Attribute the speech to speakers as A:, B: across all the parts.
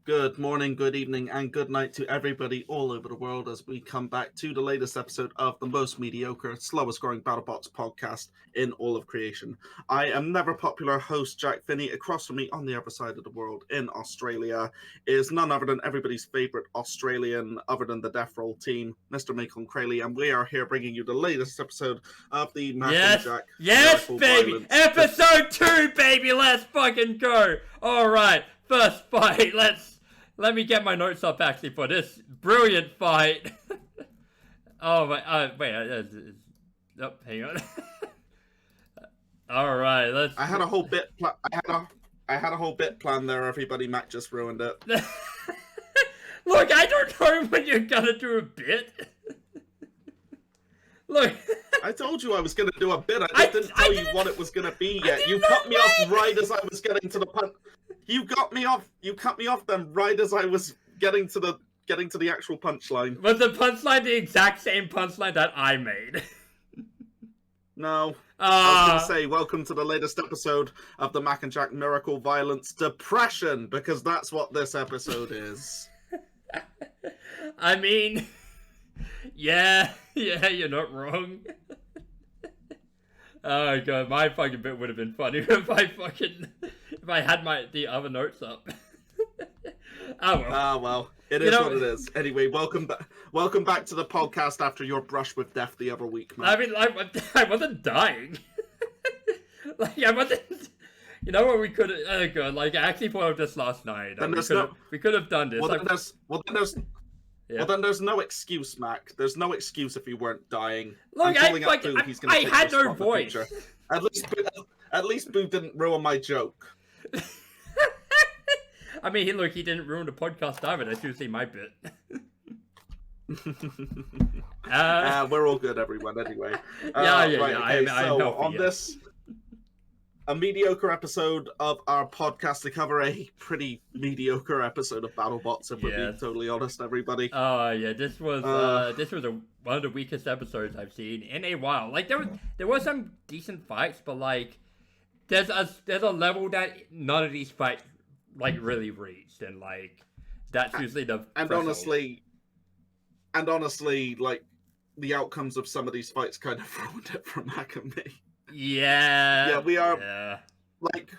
A: Good morning, good evening, and good night to everybody all over the world as we come back to the latest episode of the most mediocre, slowest growing Battlebots podcast in all of creation. I am never popular host Jack Finney. Across from me on the other side of the world in Australia is none other than everybody's favorite Australian, other than the Death Roll team, Mr. Makon Crayley, and we are here bringing you the latest episode of the Makon Jack.
B: Yes, baby! Episode 2, baby! Let's fucking go! Alright, first fight, Let me get my notes up actually for this brilliant fight. Oh my, wait, oh, hang on. All right, let's.
A: I had a whole bit. I had a whole bit planned there. Everybody, Matt just ruined it.
B: Look, I don't know when you're gonna do a bit. Look.
A: I told you I was gonna do a bit. I didn't tell you what it was gonna be yet. You cut me off right as I was getting to the punch. You got me off. You cut me off then right as I was getting to the actual punchline.
B: Was the punchline the exact same punchline that I made?
A: No. I was gonna say, welcome to the latest episode of the Mac and Jack Miracle Violence Depression, because that's what this episode is.
B: I mean, yeah, you're not wrong. Oh god, my fucking bit would have been funny if I had the other notes up. Oh well.
A: Ah well, it is what it is. Anyway, welcome back to the podcast after your brush with death the other week, man.
B: I mean, I wasn't dying. Like I wasn't. You know what we could have? Oh god, like I actually thought of this last night. We could have done this.
A: Well, then there's no excuse, Mac. There's no excuse if you weren't dying.
B: Look, I had no voice.
A: At least Boo didn't ruin my joke.
B: I mean, look, he didn't ruin the podcast either. That's usually my bit.
A: We're all good, everyone. Anyway.
B: I'm
A: healthy, a mediocre episode of our podcast to cover a pretty mediocre episode of Battlebots, if we're being totally honest, everybody.
B: Oh yeah, this was one of the weakest episodes I've seen in a while. Like there were some decent fights, but like there's a level that none of these fights like really reached, and like that's usually the honestly, like the outcomes of some of these fights kind of ruined it for Mac and me. Yeah,
A: we are. Yeah. Like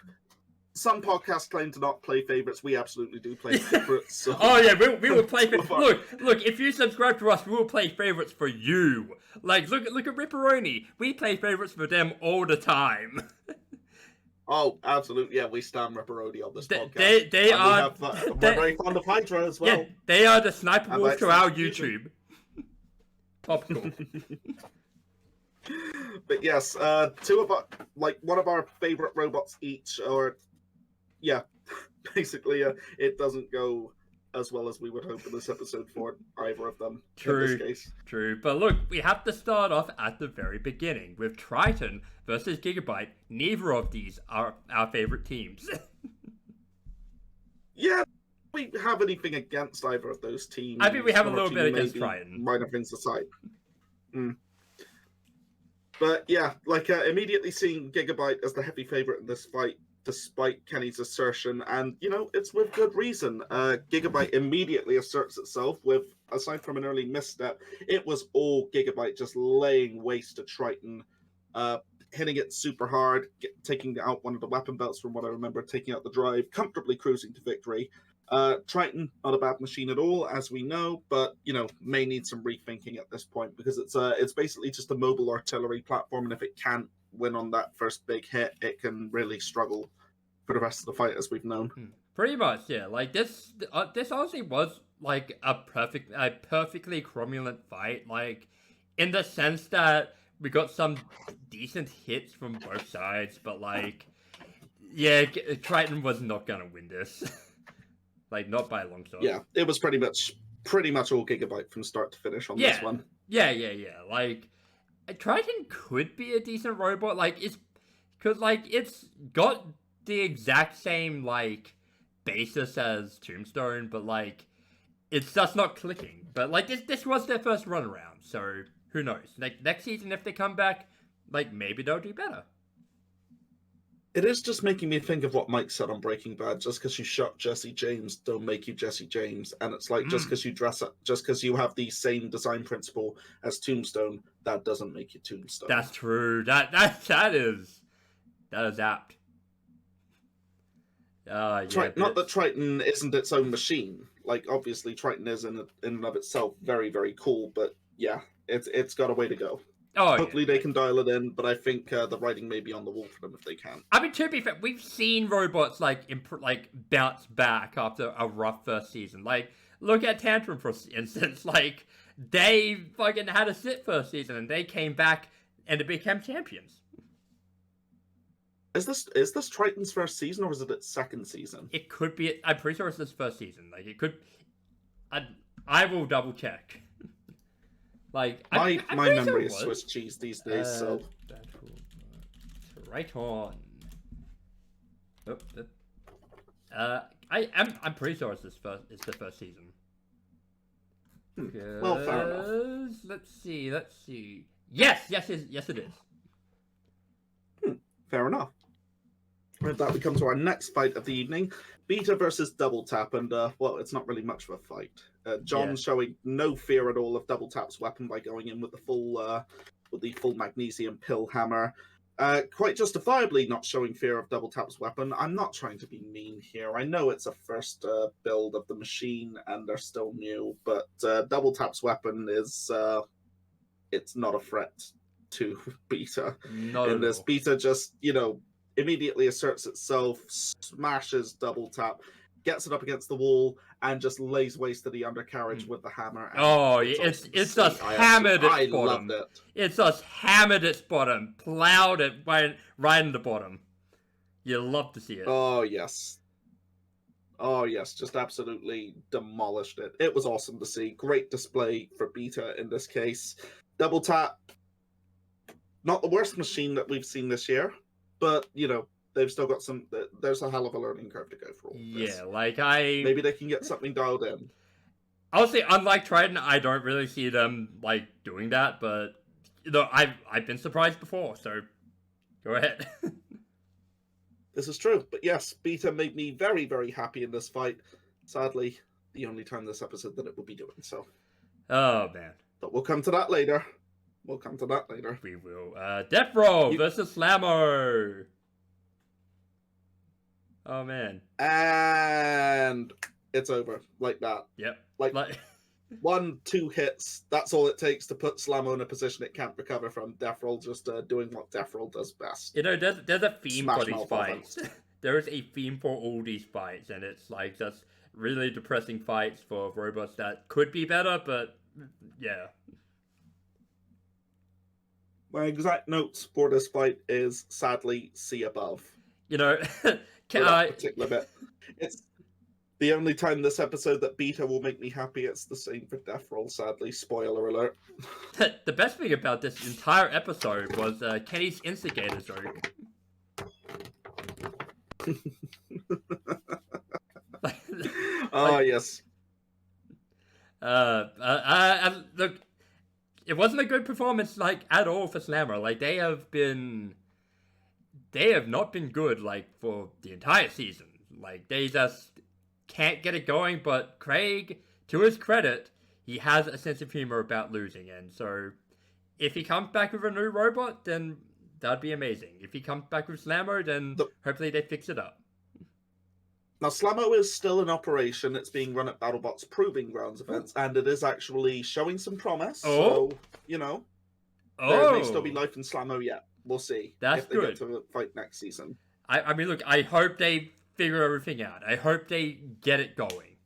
A: some podcasts claim to not play favorites. We absolutely do play favorites. So.
B: Oh yeah, we will play. Look! If you subscribe to us, we will play favorites for you. Like look at Ripperoni. We play favorites for them all the time.
A: Oh, absolutely! Yeah, we stand Ripperoni on this podcast. We're very fond of Hydra as well.
B: Yeah, they are the sniper wolves to our YouTube. Topical.
A: But yes, two of our, like one of our favorite robots each, or yeah, basically, it doesn't go as well as we would hope in this episode for either of them.
B: True,
A: in this case.
B: True. But look, we have to start off at the very beginning with Triton versus Gigabyte. Neither of these are our favorite teams.
A: Yeah, we have anything against either of those teams.
B: I think we have a little bit against Triton.
A: Minor things aside. But yeah, like immediately seeing Gigabyte as the heavy favorite in this fight, despite Kenny's assertion, and you know it's with good reason. Gigabyte immediately asserts itself with, aside from an early misstep, it was all Gigabyte just laying waste to Triton, hitting it super hard, taking out one of the weapon belts from what I remember, taking out the drive, comfortably cruising to victory. Triton, not a bad machine at all, as we know, but you know may need some rethinking at this point because it's basically just a mobile artillery platform, and if it can't win on that first big hit, it can really struggle for the rest of the fight, as we've known.
B: Pretty much, yeah. Like this honestly was like a perfectly cromulent fight, like in the sense that we got some decent hits from both sides, but like, yeah, Triton was not gonna win this. Like, not by a long shot.
A: Yeah, it was pretty much all Gigabyte from start to finish on this one.
B: Yeah. Like, Triton could be a decent robot. Like, it's got the exact same, like, basis as Tombstone, but, like, it's just not clicking. But, like, this was their first run around, so who knows? Like, next season, if they come back, like, maybe they'll do better.
A: It is just making me think of what Mike said on Breaking Bad. Just because you shot Jesse James, don't make you Jesse James. And it's like just because you dress up, just because you have the same design principle as Tombstone, that doesn't make you Tombstone.
B: That's true. That is apt. Yeah.
A: Not that Triton isn't its own machine. Like obviously, Triton is in and of itself very, very cool. But yeah, it's got a way to go.
B: Oh,
A: hopefully they can dial it in, but I think the writing may be on the wall for them if they can.
B: I mean, to be fair, we've seen robots like bounce back after a rough first season. Like, look at Tantrum for instance. Like, they fucking had a sit first season and they came back and they became champions.
A: Is this Triton's first season or is it its second season?
B: It could be. I'm pretty sure it's this first season. Like, it could. I will double check. Like
A: my memory is Swiss cheese these days, so
B: right on. I'm pretty sure it's the first season.
A: Well, fair enough.
B: Let's see. Yes, it is.
A: Fair enough. With that, we come to our next fight of the evening: Beta versus Double Tap, and well, it's not really much of a fight. John showing no fear at all of Double Tap's weapon by going in with the full magnesium pill hammer. Quite justifiably not showing fear of Double Tap's weapon. I'm not trying to be mean here. I know it's a first build of the machine and they're still new, but Double Tap's weapon is it's not a threat to Beta. In this, Beta just immediately asserts itself, smashes Double Tap, gets it up against the wall, and just lays waste to the undercarriage with the hammer.
B: It's just hammered its bottom. It's just hammered its bottom, plowed it right in the bottom. You love to see it.
A: Oh yes, just absolutely demolished it. It was awesome to see. Great display for Beta in this case. Double Tap, not the worst machine that we've seen this year, but they've still got some. There's a hell of a learning curve to go through.
B: Yeah, maybe
A: they can get something dialed in.
B: I'll say, unlike Triton, I don't really see them doing that. But I've been surprised before, so go ahead.
A: This is true, but yes, Beta made me very, very happy in this fight. Sadly, the only time this episode that it will be doing so.
B: Oh man!
A: But we'll come to that later. We
B: will. Death Roll versus Slammo. Oh man.
A: And it's over like that.
B: Yep.
A: Like 1-2 hits. That's all it takes to put Slammo in a position it can't recover from. Death Roll just doing what Death Roll does best.
B: There's a theme for these fights. There is a theme for all these fights, and it's just really depressing fights for robots that could be better, but yeah.
A: My exact notes for this fight is sadly see above.
B: Particular
A: bit. It's the only time this episode that Beta will make me happy. It's the same for Death Roll, sadly. Spoiler alert.
B: The best thing about this entire episode was Kenny's instigator joke.
A: Yes.
B: Look, it wasn't a good performance at all for Slammer. They have not been good for the entire season. They just can't get it going. But Craig, to his credit, he has a sense of humor about losing, and so if he comes back with a new robot, then that'd be amazing. If he comes back with Slammo, then hopefully they fix it up.
A: Now, Slammo is still in operation. It's being run at Battlebots Proving Grounds events, and it is actually showing some promise.
B: Oh.
A: So, there may still be life in Slammo yet. We'll see.
B: That's
A: if they
B: good.
A: Get to fight next season.
B: I mean, look, I hope they figure everything out. I hope they get it going.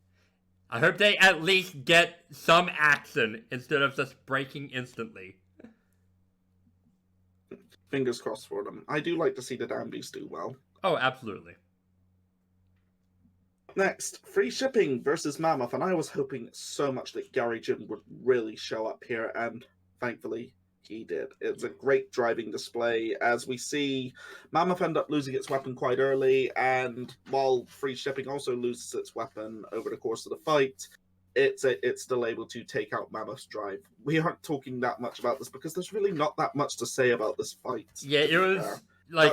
B: I hope they at least get some action instead of just breaking instantly.
A: Fingers crossed for them. I do like to see the Danbys do well.
B: Oh, absolutely.
A: Next, free shipping versus Mammoth, and I was hoping so much that Gary Jin would really show up here, and thankfully he did. It's a great driving display. As we see, Mammoth end up losing its weapon quite early, and while free shipping also loses its weapon over the course of the fight, it's still able to take out Mammoth's drive. We aren't talking that much about this because there's really not that much to say about this fight.
B: Yeah, it was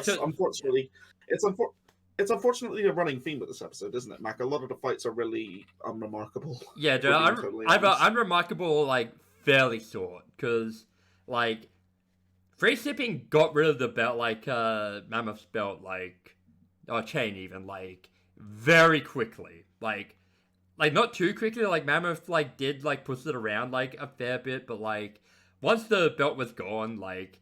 A: unfortunately, it's unfortunately a running theme with this episode, isn't it, Mac? A lot of the fights are really unremarkable.
B: Yeah,
A: for being totally honest.
B: unremarkable, like, fairly short, because, like, free shipping got rid of the belt, like, Mammoth's belt, like, or chain even, like, very quickly. Like, not too quickly, like, Mammoth, like, did, like, push it around, like, a fair bit, but, like, once the belt was gone, like,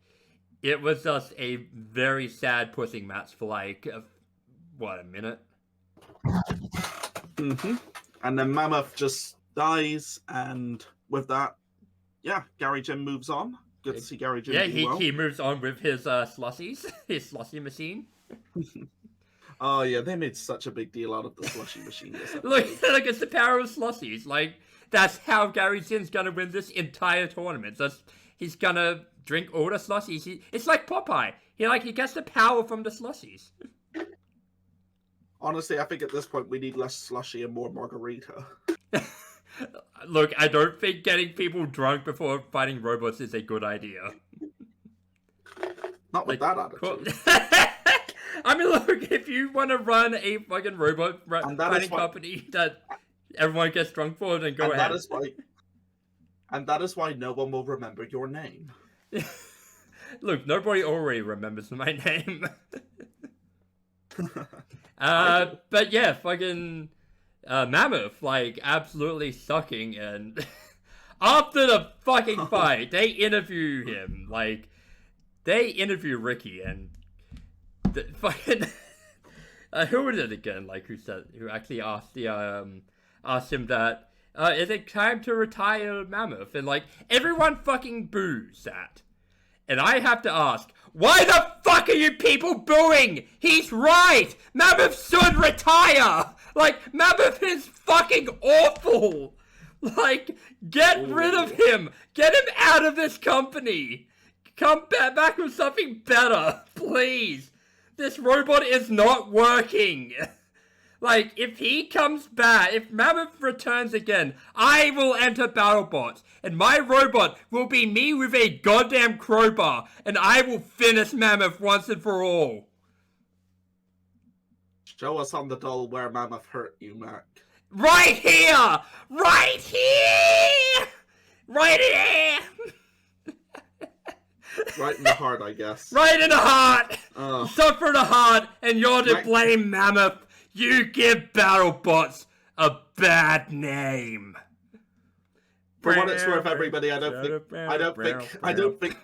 B: it was just a very sad pushing match for, like, a minute?
A: Mm-hmm. And then Mammoth just dies, and with that, yeah, Gary Jim moves on. Good to see Gary Jim do well.
B: He moves on with his slushies, his slushie machine.
A: Oh yeah, they made such a big deal out of the slushie machine.
B: Look, it's the power of slushies. Like, that's how Gary Jim's gonna win this entire tournament. He's gonna drink all the slushies. It's like Popeye. He gets the power from the slushies.
A: Honestly, I think at this point we need less slushy and more margarita.
B: Look, I don't think getting people drunk before fighting robots is a good idea.
A: Not with that attitude.
B: I mean, look, if you want to run a fucking robot fighting company that everyone gets drunk for, then go ahead.
A: And that is why no one will remember your name.
B: Look, nobody already remembers my name. But yeah, fucking Mammoth, like, absolutely sucking, and after the fucking fight, they interview him, like, they interview Ricky, and the fucking who was it again, like, who actually asked him that, is it time to retire Mammoth? And, like, everyone fucking boos that. And I have to ask, why the fuck are you people booing? He's right! Mammoth should retire! Like, Mammoth is fucking awful! Like, get rid of him! Get him out of this company! Come back with something better, please! This robot is not working! Like, if he comes back, if Mammoth returns again, I will enter Battlebots, and my robot will be me with a goddamn crowbar, and I will finish Mammoth once and for all.
A: Show us on the doll where Mammoth hurt you, Mac.
B: Right here! Right here! Right here!
A: Right in the heart, I guess.
B: Right in the heart! Suffer the heart, and you're to blame, Mammoth. You give Battlebots a bad name.
A: For what it's worth, everybody, I don't think.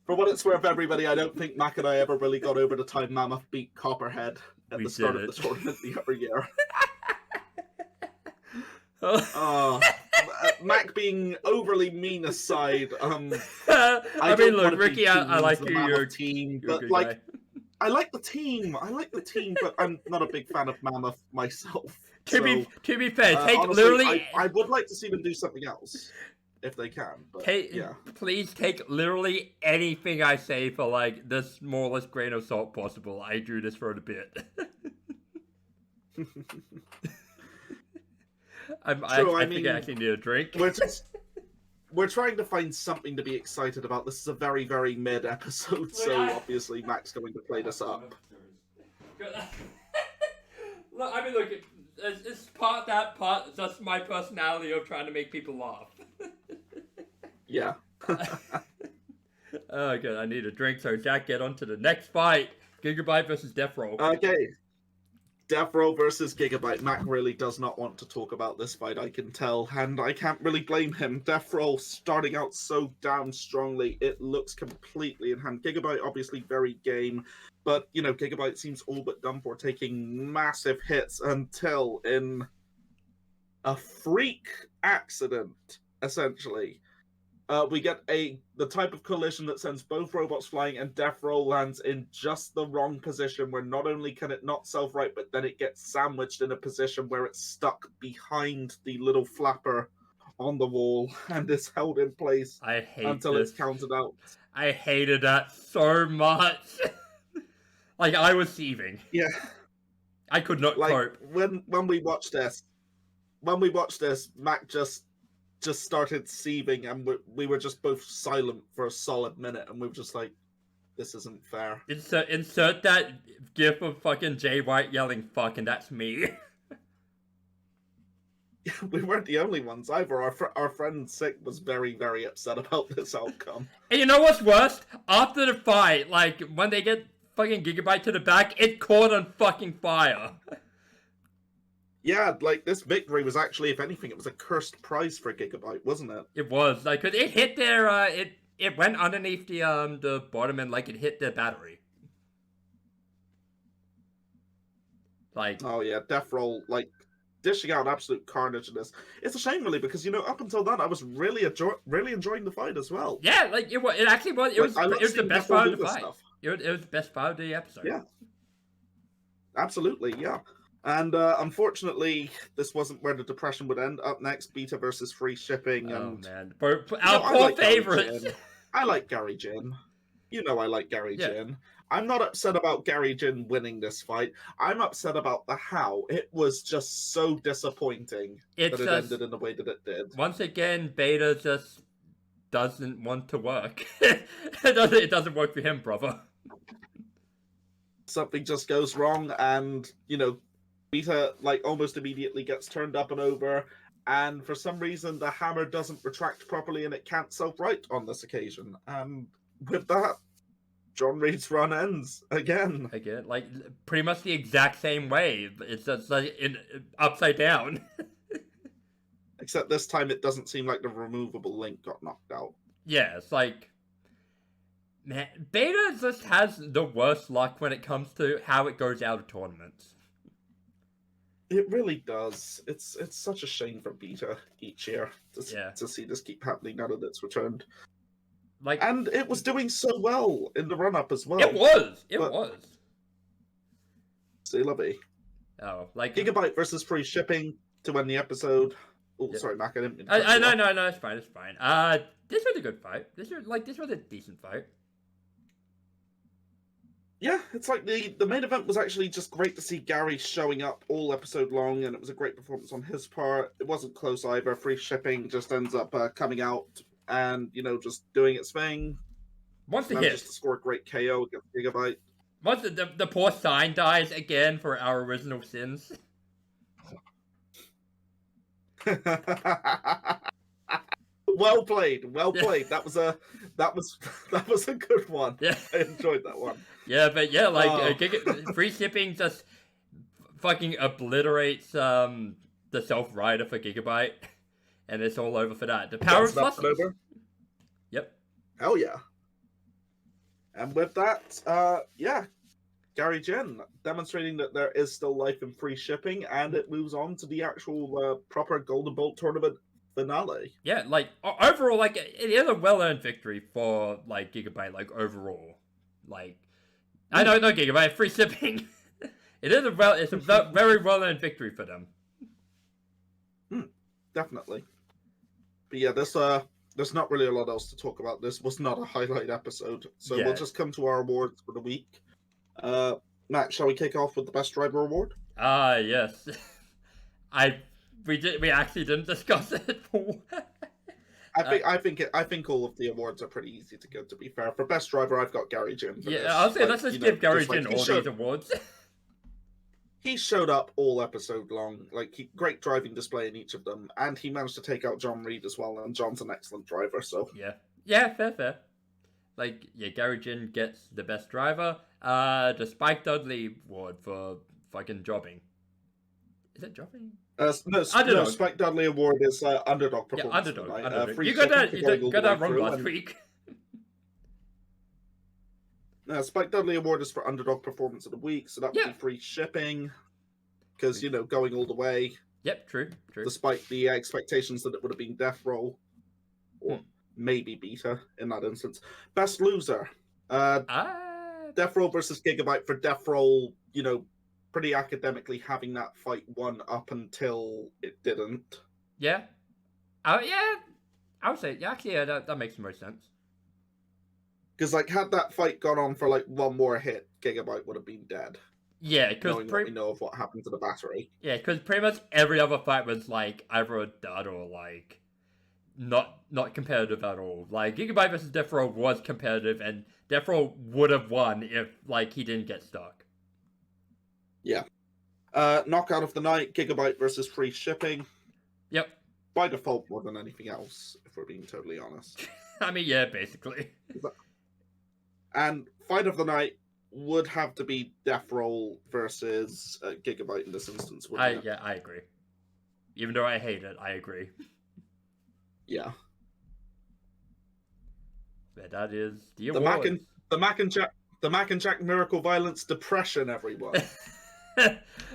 A: For what it's worth, everybody, I don't think Mac and I ever really got over the time Mammoth beat Copperhead at the start of the tournament the other year. Mac being overly mean aside,
B: I mean, look, Ricky, I like you. You're
A: team,
B: you're
A: but like. Guy. I like the team, but I'm not a big fan of Mammoth myself.
B: To be fair, take
A: honestly,
B: literally.
A: I would like to see them do something else, if they can. But,
B: please take literally anything I say for, like, the smallest grain of salt possible. I do this for a bit. I think I actually need a drink.
A: We're trying to find something to be excited about. This is a very, very mid episode, so obviously Mac's going to play this up.
B: Look, I mean, look, it's part that's my personality of trying to make people laugh.
A: Yeah.
B: Oh, good. I need a drink, so Jack, get on to the next fight. Gigabyte versus Death Roll.
A: Okay. Death Roll versus Gigabyte. Mac really does not want to talk about this fight, I can tell, and I can't really blame him. Death Roll starting out so damn strongly, it looks completely in hand. Gigabyte obviously very game, but, you know, Gigabyte seems all but done for, taking massive hits until in a freak accident, essentially. We get the type of collision that sends both robots flying, and Death Roll lands in just the wrong position, where not only can it not self-right, but then it gets sandwiched in a position where it's stuck behind the little flapper on the wall and is held in place until it's counted out.
B: I hated that so much. Like, I was seething.
A: Yeah.
B: I could not cope.
A: When we watched this, Mac just started seething, and we were just both silent for a solid minute, and we were just like, This isn't fair.
B: Insert that gif of fucking Jay White yelling "fuck" and that's me.
A: We weren't the only ones either. Our friend Sick was very, very upset about this outcome.
B: And you know what's worst? After the fight, like when they get fucking Gigabyte to the back, it caught on fucking fire.
A: Yeah, like this victory was actually, if anything, it was a cursed prize for Gigabyte, wasn't it?
B: It was like, cause it hit their it went underneath the bottom and like it hit their battery. Like,
A: oh yeah, Death Roll, like dishing out absolute carnage in this. It's a shame, really, because up until then I was really enjoying the fight as well.
B: Yeah, like it actually was. It was the best part of the fight. It was the best part of the episode.
A: Yeah, absolutely, yeah. And unfortunately, this wasn't where the depression would end. Up next, Beta versus Free Shipping. And,
B: man, our poor favorites.
A: I like Gary Jin. I like Gary Jin. I'm not upset about Gary Jin winning this fight. I'm upset about the how. It was just so disappointing that it ended in the way that it did.
B: Once again, Beta just doesn't want to work. It doesn't work for him, brother.
A: Something just goes wrong, and Beta almost immediately gets turned up and over, and for some reason the hammer doesn't retract properly and it can't self-right on this occasion. And with that, John Reed's run ends again,
B: like pretty much the exact same way. It's just like upside down.
A: Except this time it doesn't seem like the removable link got knocked out.
B: Yeah, it's like, man, Beta just has the worst luck when it comes to how it goes out of tournaments.
A: It really does. It's such a shame for Beta each year to see this keep happening now that it's returned. And it was doing so well in the run-up as well.
B: It was.
A: C'est la vie.
B: Oh, like
A: Gigabyte versus Free Shipping to end the episode. Oh, sorry, Mac. I didn't mean
B: to No, it's fine. This was a good fight. This was a decent fight.
A: Yeah, it's like the main event was actually just great to see Gary showing up all episode long, and it was a great performance on his part. It wasn't close either. Free Shipping just ends up coming out and just doing its thing.
B: Once the hit,
A: just to score a great KO against Gigabyte.
B: Once the poor sign dies again for our original sins.
A: Well played. That was a good one.
B: Yeah.
A: I enjoyed that one.
B: Yeah, but yeah, Free Shipping just fucking obliterates the self-rider for Gigabyte, and it's all over for that. The power of over. Yep.
A: Hell yeah. And with that, Gary Jin demonstrating that there is still life in Free Shipping, and it moves on to the actual proper Golden Bolt tournament finale.
B: Yeah, overall, it is a well-earned victory for Gigabyte. Overall, I know, not Gigabyte, Free Shipping. It's a very well-earned victory for them.
A: Definitely. But yeah, there's not really a lot else to talk about. This was not a highlight episode, so we'll just come to our awards for the week. Matt, shall we kick off with the best driver award?
B: Yes. We actually didn't discuss it.
A: I think all of the awards are pretty easy to give. To be fair, for best driver, I've got Gary Jin.
B: I'll say let's just give Gary Jin all these awards.
A: He showed up all episode long, great driving display in each of them, and he managed to take out John Reed as well. And John's an excellent driver, so
B: fair. Gary Jin gets the best driver. The Spike Dudley award for fucking jobbing. Is it jobbing?
A: No, Spike Dudley award is underdog performance.
B: Yeah, underdog. You got that wrong last week.
A: Spike Dudley award is for underdog performance of the week, so that would be Free Shipping, because going all the way.
B: Yep, true.
A: Despite the expectations that it would have been Death Roll, or maybe Beta in that instance. Best loser, Death Roll versus Gigabyte for Death Roll. Pretty academically having that fight won up until it didn't.
B: Yeah. I would say, that makes more sense.
A: Because, had that fight gone on for, one more hit, Gigabyte would have been dead.
B: Yeah, because
A: we know of what happened to the battery.
B: Yeah, because pretty much every other fight was, either a dud or, not competitive at all. Gigabyte versus Death Roll was competitive, and Death Row would have won if like he didn't get stuck.
A: Yeah. Knockout of the night, Gigabyte versus free shipping.
B: Yep.
A: By default, more than anything else, if we're being totally honest.
B: I mean, yeah, basically.
A: And fight of the night would have to be Death Roll versus Gigabyte in this instance, wouldn't it?
B: Yeah, I agree. Even though I hate it, I agree.
A: Yeah.
B: But that is the
A: Mac
B: awards.
A: the Mac and Jack Miracle Violence Depression, everyone.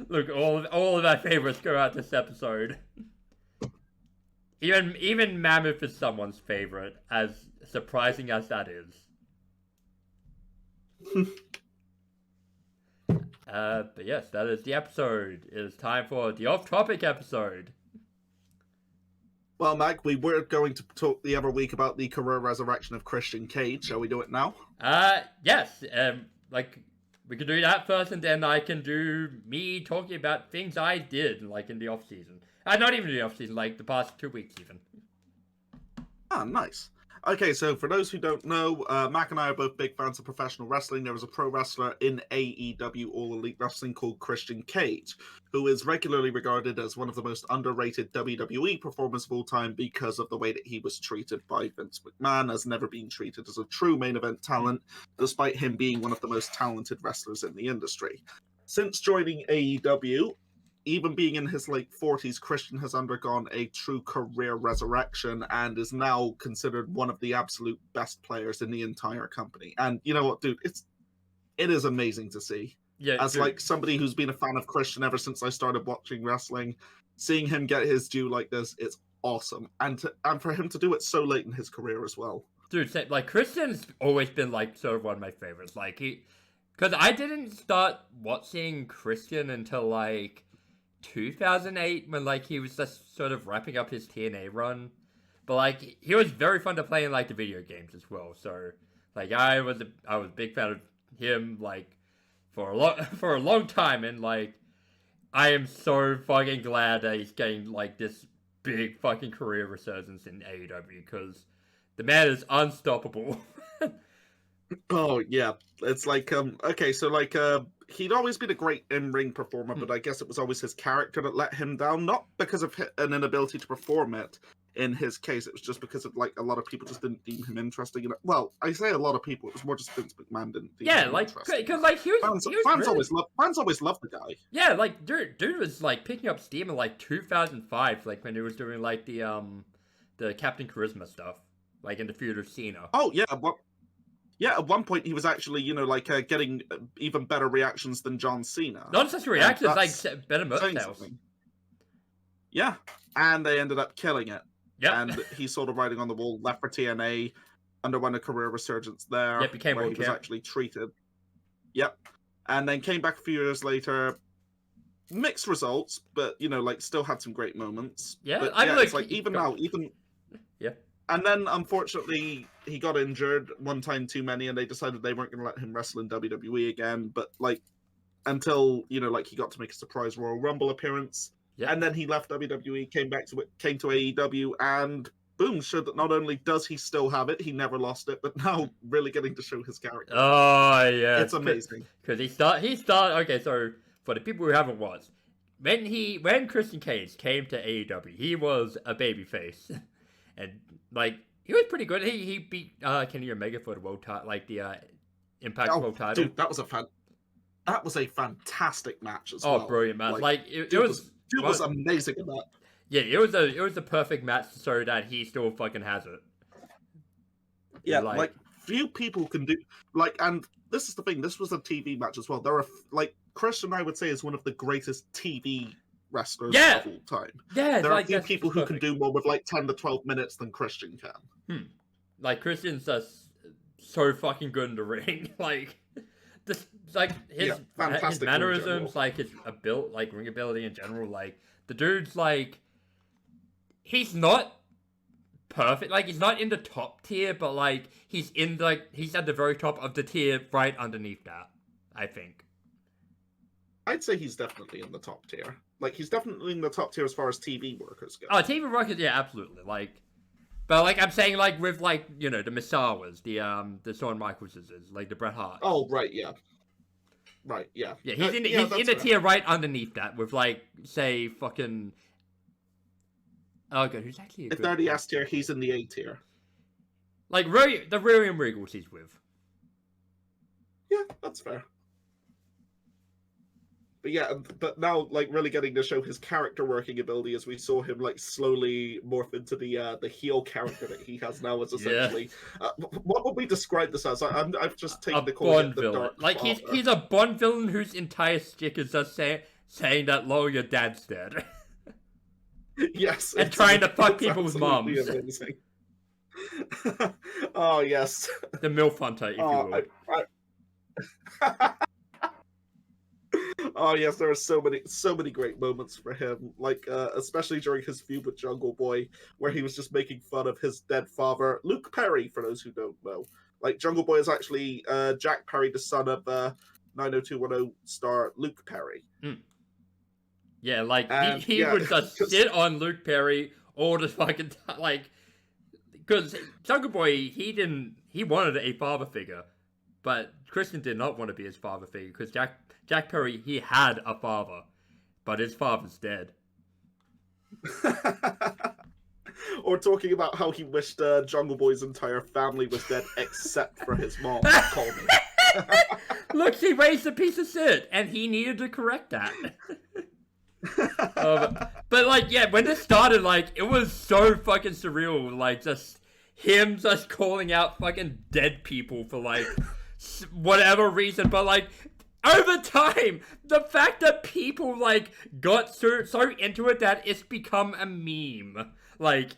B: Look, all of our favorites go out this episode. Even Mammoth is someone's favorite, as surprising as that is. But yes, that is the episode. It is time for the off-topic episode.
A: Well, Mac, we were going to talk the other week about the career resurrection of Christian Cage. Shall we do it now?
B: Yes. Like, we can do that first, and then I can do me talking about things I did, like, in the off-season. Not even in the off-season, like, the past 2 weeks, even.
A: Ah, nice. Okay, so for those who don't know, Mac and I are both big fans of professional wrestling. There was a pro wrestler in AEW All Elite Wrestling called Christian Cage, who is regularly regarded as one of the most underrated WWE performers of all time because of the way that he was treated by Vince McMahon, as never being treated as a true main event talent, despite him being one of the most talented wrestlers in the industry. Since joining AEW, even being in his late 40s, Christian has undergone a true career resurrection and is now considered one of the absolute best players in the entire company. And you know what, dude? It is amazing to see.
B: Yeah,
A: as
B: dude.
A: Like somebody who's been a fan of Christian ever since I started watching wrestling, seeing him get his due like this, it's awesome. And for him to do it so late in his career as well.
B: Dude, like, Christian's always been, like, sort of one of my favorites. Like, because I didn't start watching Christian until, like, 2008, when like he was just sort of wrapping up his TNA run, but like he was very fun to play in like the video games as well. So like I was a big fan of him like for a long time, and like I am so fucking glad that he's getting like this big fucking career resurgence in AEW, because the man is unstoppable.
A: Oh yeah, it's like okay, so like he'd always been a great in-ring performer, but I guess it was always his character that let him down, not because of an inability to perform it. In his case, it was just because of like a lot of people just didn't deem him interesting. Well, I say a lot of people; it was more just Vince McMahon didn't deem him interesting.
B: Because like fans
A: really... always loved the guy.
B: Yeah, like dude was like picking up steam in like 2005, like when he was doing like the Captain Charisma stuff, like in the feud of Cena.
A: Oh yeah, yeah, at one point he was actually, like getting even better reactions than John Cena.
B: Not just reactions, like better merch sales.
A: Yeah, and they ended up killing it.
B: Yeah,
A: and he's sort of riding on the wall, left for TNA, underwent a career resurgence there,
B: became
A: where he was actually treated. Yep, and then came back a few years later. Mixed results, but like still had some great moments.
B: Yeah,
A: but, it's like even now.
B: Yeah.
A: And then, unfortunately, he got injured one time too many, and they decided they weren't going to let him wrestle in WWE again. But, like, until, like, he got to make a surprise Royal Rumble appearance.
B: Yeah.
A: And then he left WWE, came to AEW, and boom, showed that not only does he still have it, he never lost it, but now really getting to show his character.
B: Oh, yeah.
A: It's amazing.
B: Because he started, okay, so for the people who haven't watched, when Christian Cage came to AEW, he was a babyface. And like he was pretty good. He beat Kenny Omega for the world title, like the Impact World title.
A: Dude, that was a fantastic match as well.
B: Oh, brilliant match! Like it
A: was amazing in that.
B: Yeah, it was a perfect match so that he still fucking has it.
A: Yeah, like few people can do and this is the thing. This was a TV match as well. There are Christian, I would say, is one of the greatest TV wrestlers of all time.
B: Yeah,
A: there are a few people who can do more with 10 to 12 minutes than Christian can.
B: Like Christian's just so fucking good in the ring. His mannerisms, like his ring ability in general. Like the dude's he's not perfect. Like he's not in the top tier, but he's he's at the very top of the tier, right underneath that. I think.
A: I'd say he's definitely in the top tier. He's definitely in the top tier as far as TV workers go.
B: Oh, TV workers, yeah, absolutely. But like I'm saying, like with like the Misawas, the Shawn Michaelses, like the Bret Hart.
A: Oh right, yeah, right, yeah.
B: Yeah, he's in
A: yeah,
B: he's in the tier right underneath that with like say fucking. Oh god, who's actually a
A: If
B: good
A: they're the S tier, he's in the A tier.
B: like the William Regals he's with.
A: Yeah, that's fair. But yeah, but now like really getting to show his character working ability as we saw him like slowly morph into the heel character that he has now as essentially. What would we describe this as? I've just taken the
B: Bond villain.
A: dark
B: Like
A: father.
B: he's a Bond villain whose entire stick is just saying that "Lo, your dad's dead."
A: Yes,
B: and trying to fuck people's moms.
A: Amazing. Oh yes,
B: the MILF hunter, if you will.
A: Oh yes, there are so many great moments for him. Like especially during his feud with Jungle Boy, where he was just making fun of his dead father, Luke Perry. For those who don't know, like Jungle Boy is actually Jack Perry, the son of 90210 star Luke Perry.
B: Mm. Yeah, like he would just sit on Luke Perry all the fucking time, like because Jungle Boy he wanted a father figure, but Christian did not want to be his father figure because Jack Perry, he had a father, but his father's dead.
A: Or talking about how he wished Jungle Boy's entire family was dead except for his mom. Call me.
B: Look, he raised a piece of shit, and he needed to correct that. But like, yeah, when this started, like, it was so fucking surreal. Like, just him just calling out fucking dead people for like whatever reason, but like. Over time, the fact that people, like, got so into it that it's become a meme. Like,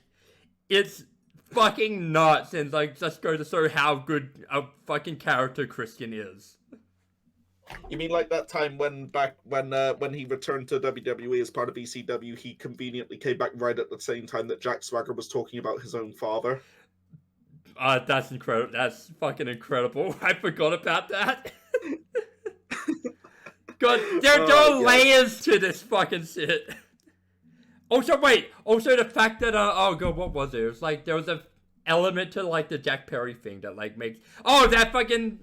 B: it's fucking nuts and, like, just go to show how good a fucking character Christian is.
A: You mean like that time when he returned to WWE as part of ECW, he conveniently came back right at the same time that Jack Swagger was talking about his own father?
B: That's incredible. That's fucking incredible. I forgot about that. God, there are layers to this fucking shit. Also, the fact that, oh god, what was it? It was like, there was a element to, like, the Jack Perry thing that, like, makes, that fucking,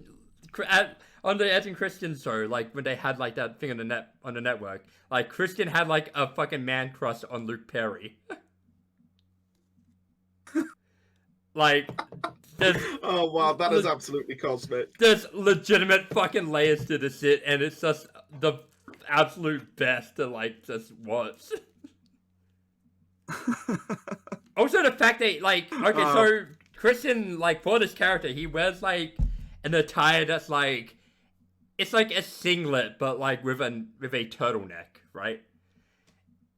B: on the Edge and Christian show, like, when they had, like, that thing on the network, like, Christian had, like, a fucking man crush on Luke Perry. Like,
A: oh wow, that is absolutely cosmic.
B: There's legitimate fucking layers to this shit, and it's just the absolute best to like just watch. Also, the fact that like so Christian, like, for this character, he wears like an attire that's like it's like a singlet, but like with a turtleneck, right?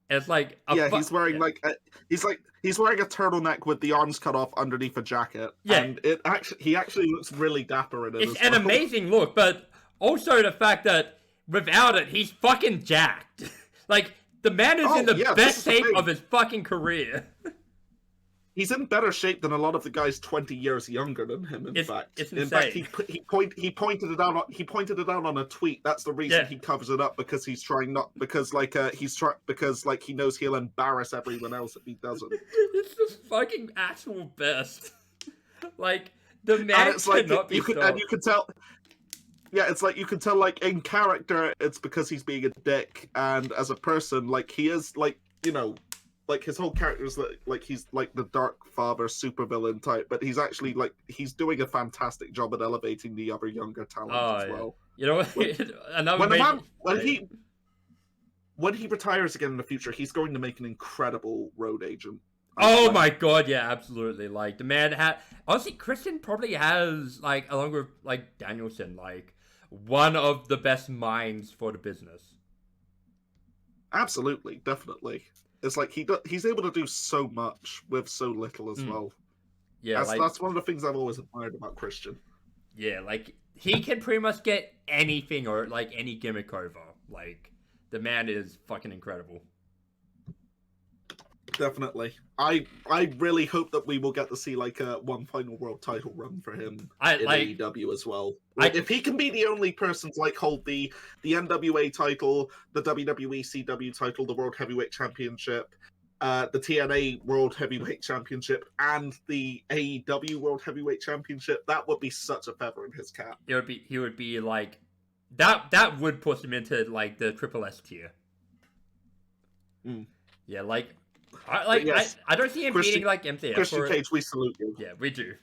B: It's like
A: he's wearing he's wearing a turtleneck with the arms cut off underneath a jacket.
B: Yeah,
A: and he actually looks really dapper in it.
B: It's an amazing look, but also the fact that without it, he's fucking jacked. Like, the man is in the best shape of his fucking career.
A: He's in better shape than a lot of the guys 20 years younger than him. In fact, he pointed it out. He pointed it out on a tweet. That's the reason he covers it up, because he's trying not because he knows he'll embarrass everyone else if he doesn't.
B: It's the fucking actual best. Like, the man
A: and it's like
B: cannot be stopped.
A: And you can tell. Yeah, it's like you can tell, like, in character, it's because he's being a dick, and as a person, like, he is, like, like, his whole character is like he's like the dark father supervillain type, but he's actually like he's doing a fantastic job at elevating the other younger talent as well.
B: You know,
A: when he retires again in the future, he's going to make an incredible road agent.
B: Oh my god, yeah, absolutely. Like, the man honestly, Christian probably has, like, along with like Danielson, like, one of the best minds for the business.
A: Absolutely, definitely. It's like he's able to do so much with so little as well. Yeah, that's one of the things I've always admired about Christian.
B: Yeah, like, he can pretty much get anything or like any gimmick over. Like, the man is fucking incredible.
A: Definitely. I really hope that we will get to see like one final world title run for him in AEW as well. If he can be the only person to like hold the NWA title, the WWE CW title, the World Heavyweight Championship, the TNA World Heavyweight Championship and the AEW World Heavyweight Championship, that would be such a feather in his cap.
B: He would be like that would put him into like the Triple S tier. Yeah, like I don't see him beating like MJF.
A: Christian Cage, we salute you.
B: Yeah, we do.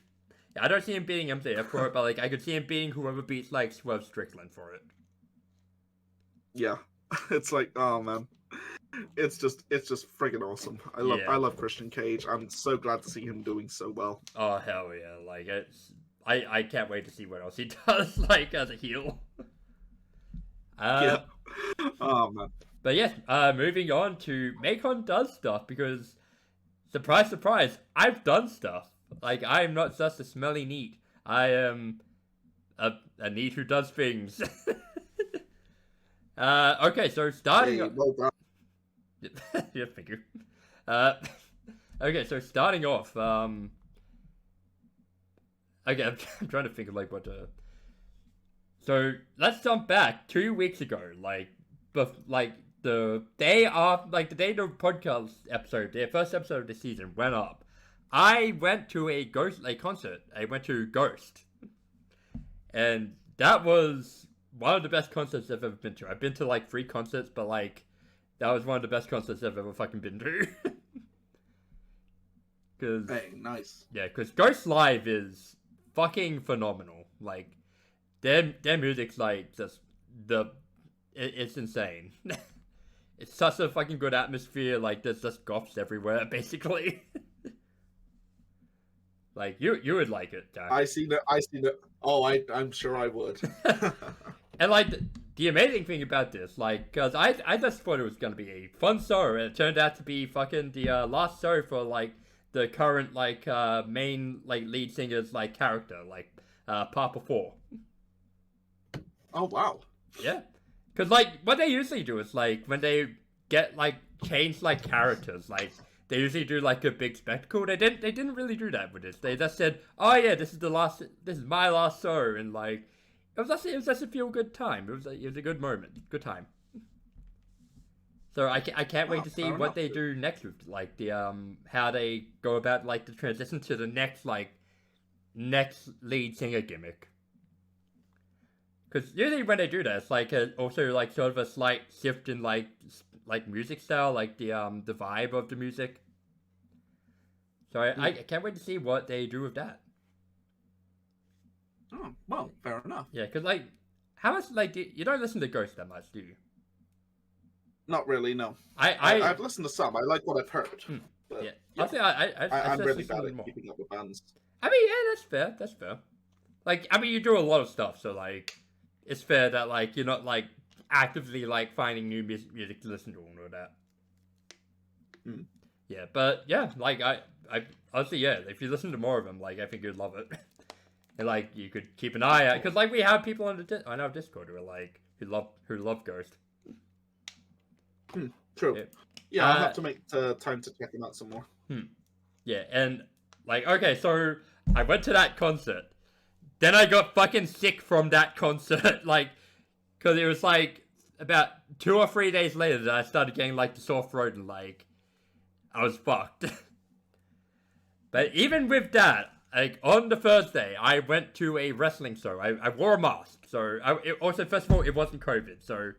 B: Yeah, I don't see him beating MJF for it, but like I could see him beating whoever beats like Swerve Strickland for it.
A: Yeah, it's like, oh man, it's just friggin' awesome. I love Christian Cage. I'm so glad to see him doing so well.
B: Oh hell yeah! Like I can't wait to see what else he does like as a heel.
A: Yeah. Oh man.
B: But yes, moving on to Makon does stuff because, surprise, surprise, I've done stuff. Like, I'm not just a smelly neat. I am a neat who does things. Okay, so starting...
A: Hey, well done.
B: Yeah, thank you. Okay, so starting off, okay, I'm trying to think of, like, what to... So, let's jump back 2 weeks ago, like, the day the podcast episode, the first episode of the season went up, I went to a concert. I went to Ghost. And that was one of the best concerts I've ever been to. I've been to like 3 concerts, but like, that was one of the best concerts I've ever fucking been to. Cause,
A: hey, nice.
B: Yeah, because Ghost Live is fucking phenomenal. Like, their music's like, just, it's insane. It's such a fucking good atmosphere, like, there's just goths everywhere, basically. Like, you would like it, Dan.
A: I see that. Oh, I'm sure I would.
B: And, like, the amazing thing about this, like, because I just thought it was going to be a fun show, and it turned out to be fucking the last show for, like, the current, like, main, like, lead singer's, like, character, like, Papa 4.
A: Oh, wow.
B: Yeah. Because, like, what they usually do is, like, when they get, like, change, like, characters, like, they usually do, like, a big spectacle. They didn't really do that with this. They just said, oh, yeah, this is my last show, and, like, it was just a feel-good time. It was a good moment. Good time. So I can't wait to see what they do next with, like, the, how they go about, like, the transition to the next lead singer gimmick. Because usually when they do that, it's like also like sort of a slight shift in like music style, like the vibe of the music. So I can't wait to see what they do with that.
A: Oh, well, fair enough.
B: Yeah, because like, how much like you don't listen to Ghost that much, do you?
A: Not really, no.
B: I've
A: listened to some. I like what I've heard. But,
B: yeah,
A: yeah. I'm really
B: bad
A: bad at keeping up with bands.
B: I mean, yeah, that's fair. That's fair. Like, I mean, you do a lot of stuff, so like, it's fair that like you're not like actively like finding new music to listen to and all that. Yeah, but yeah, like I honestly, yeah, if you listen to more of them, like I think you'd love it. And like you could keep an eye out because like we have people on our Discord who are like who love Ghost.
A: True. Yeah, I'll have to make time to check them out some more.
B: Yeah, and like okay, so I went to that concert. Then I got fucking sick from that concert, like, because it was, like, about 2 or 3 days later that I started getting, like, the sore throat and, like, I was fucked. But even with that, like, on the Thursday, I went to a wrestling show. I wore a mask, so, also, first of all, it wasn't COVID, so,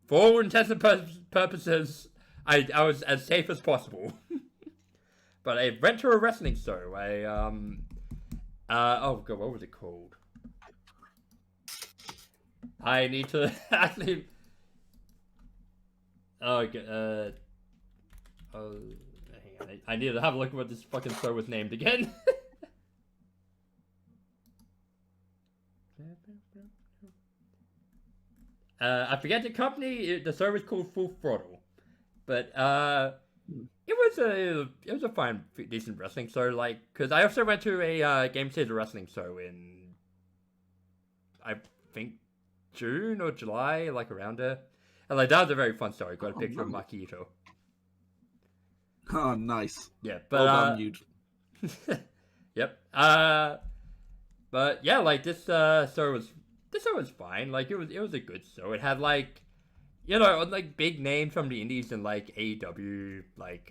B: for all intents and purposes, I was as safe as possible. But I went to a wrestling show, oh god, what was it called? I need to actually. Oh, hang on. I need to have a look at what this fucking show was named again. I forget the company. The show was called Full Throttle, but it was a fine, decent wrestling show. Like, because I also went to a Game Changer wrestling show in, I think, June or July, like around there. And like that was a very fun show. I got a picture of Makito.
A: Oh, nice.
B: Yeah, but
A: well done,
B: yep. But yeah, like this show was fine. Like it was a good show. It had like you know, like big names from the indies and like AEW, like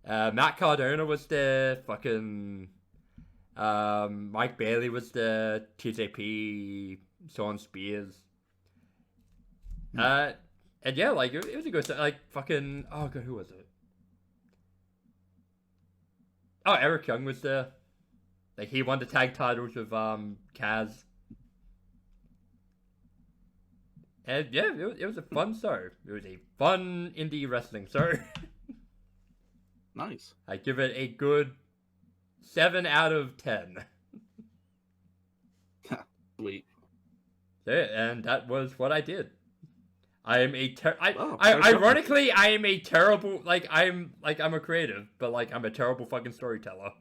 B: Matt Cardona was there, fucking Mike Bailey was there, TJP, Sean Spears. And yeah, like it was a good like fucking oh god, who was it? Oh, Eric Young was there. Like he won the tag titles with Kaz. And yeah, it was a fun show. It was a fun indie wrestling show.
A: Nice.
B: I give it a good 7 out of 10.
A: Sweet.
B: Yeah, and that was what I did. I am a
A: ironically,
B: I am a terrible I'm a creative, but like I'm a terrible fucking storyteller.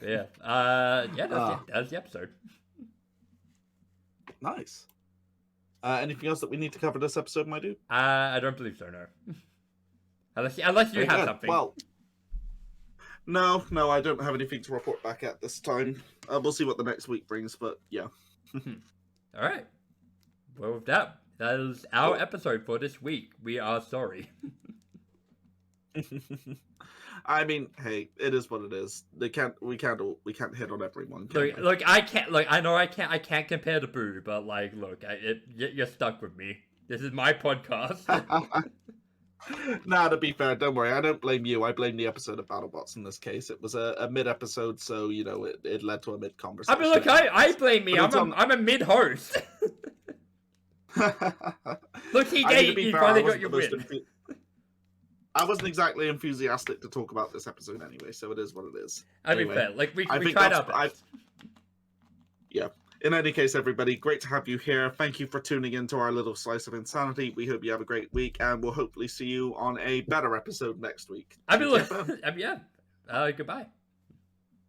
B: Yeah. That's the episode.
A: Nice. Anything else that we need to cover this episode, my dude?
B: I don't believe so, no. Unless you have something.
A: Well, no, I don't have anything to report back at this time. We'll see what the next week brings, but yeah.
B: All right. Well, with that is our episode for this week. We are sorry.
A: I mean, hey, it is what it is. We can't hit on everyone.
B: Look, I can't. Look, I know I can't compare to Boo, but like, look, you're stuck with me. This is my podcast.
A: Nah, to be fair, don't worry. I don't blame you. I blame the episode of Battlebots in this case. It was a mid-episode, so, you know, it led to a mid-conversation.
B: I mean, look, I blame me. I'm a mid-host. Look, he finally got your win.
A: I wasn't exactly enthusiastic to talk about this episode anyway, so it is what it is.
B: I mean, fair. Like, we tried our best.
A: Yeah. In any case, everybody, great to have you here. Thank you for tuning in to our little slice of insanity. We hope you have a great week, and we'll hopefully see you on a better episode next week.
B: I mean, look, yeah. Goodbye.